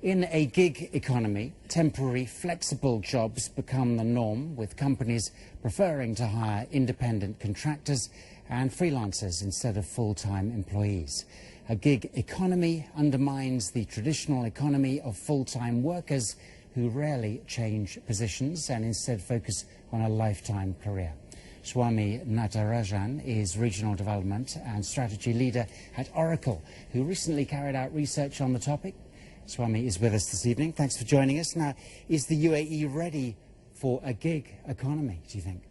In a gig economy, temporary, flexible jobs become the norm, with companies preferring to hire independent contractors and freelancers instead of full-time employees. A gig economy undermines the traditional economy of full-time workers who rarely change positions and instead focus on a lifetime career. Swami Natarajan is Regional Development and Strategy Leader at Oracle, who recently carried out research on the topic. Swami is with us this evening. Thanks for joining us. Now, is the UAE ready for a gig economy, do you think?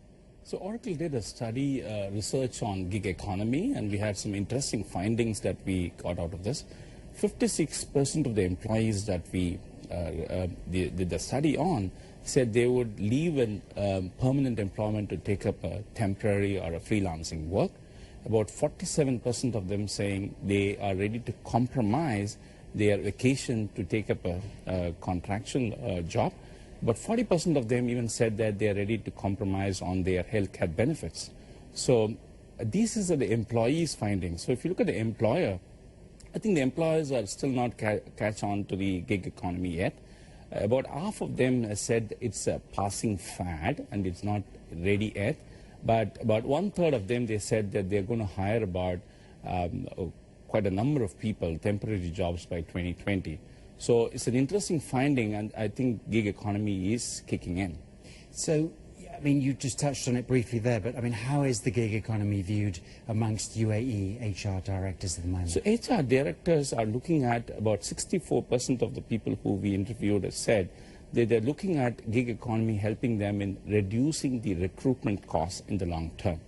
So Oracle did a study, research on gig economy, and we had some interesting findings that we got out of this. 56% of the employees that we did the study on said they would leave permanent employment to take up a temporary or a freelancing work. About 47% of them saying they are ready to compromise their vacation to take up a contractual job. But 40% of them even said that they are ready to compromise on their health care benefits. So these are the employees' findings. So if you look at the employer, I think the employers are still not catch on to the gig economy yet. About half of them said it's a passing fad and it's not ready yet. But about 1/3 of them, they said that they're going to hire about quite a number of people, temporary jobs by 2020. So it's an interesting finding, and I think gig economy is kicking in. So, I mean, you just touched on it briefly there, but I mean, how is the gig economy viewed amongst UAE HR directors at the moment? So HR directors are looking at about 64% of the people who we interviewed have said that they're looking at gig economy helping them in reducing the recruitment costs in the long term.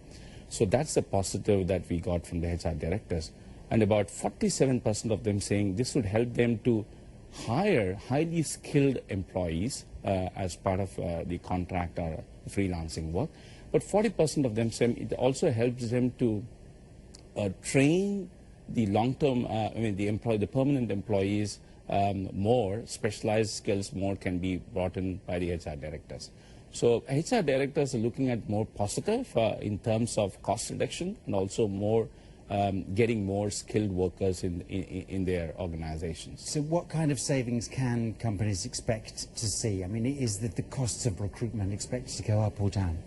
So that's the positive that we got from the HR directors. And about 47% of them saying this would help them to hire highly skilled employees as part of the contract or freelancing work. But 40% of them say it also helps them to train the long-term, the permanent employees more, specialized skills more can be brought in by the HR directors. So HR directors are looking at more positive in terms of cost reduction and also more getting more skilled workers in their organizations. So what kind of savings can companies expect to see? I mean, is that the costs of recruitment expected to go up or down?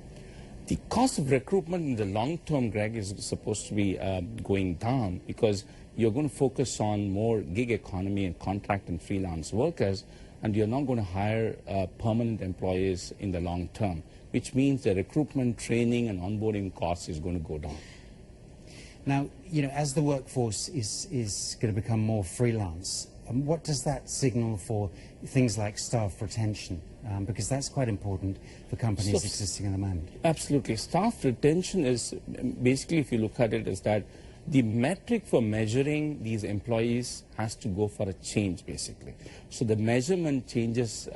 The cost of recruitment in the long term, Greg, is supposed to be going down because you're going to focus on more gig economy and contract and freelance workers, and you're not going to hire permanent employees in the long term, which means the recruitment, training and onboarding costs is going to go down. Now, you know, as the workforce is going to become more freelance, what does that signal for things like staff retention? Because that's quite important for companies existing at the moment. Absolutely. Staff retention is basically, if you look at it, is that the metric for measuring these employees has to go for a change, basically. So the measurement changes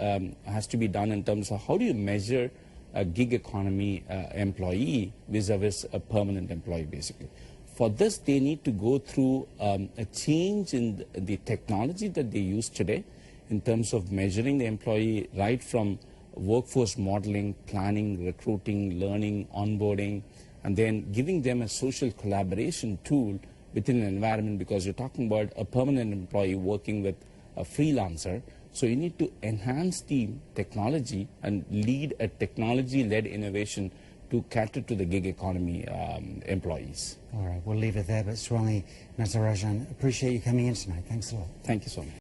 has to be done in terms of how do you measure a gig economy employee vis-a-vis a permanent employee, basically. For this, they need to go through a change in the technology that they use today in terms of measuring the employee right from workforce modeling, planning, recruiting, learning, onboarding, and then giving them a social collaboration tool within an environment, because you're talking about a permanent employee working with a freelancer. So you need to enhance the technology and lead a technology-led innovation to cater to the gig economy employees. All right, we'll leave it there, but Swami Natarajan, appreciate you coming in tonight. Thanks a lot. Thank you so much.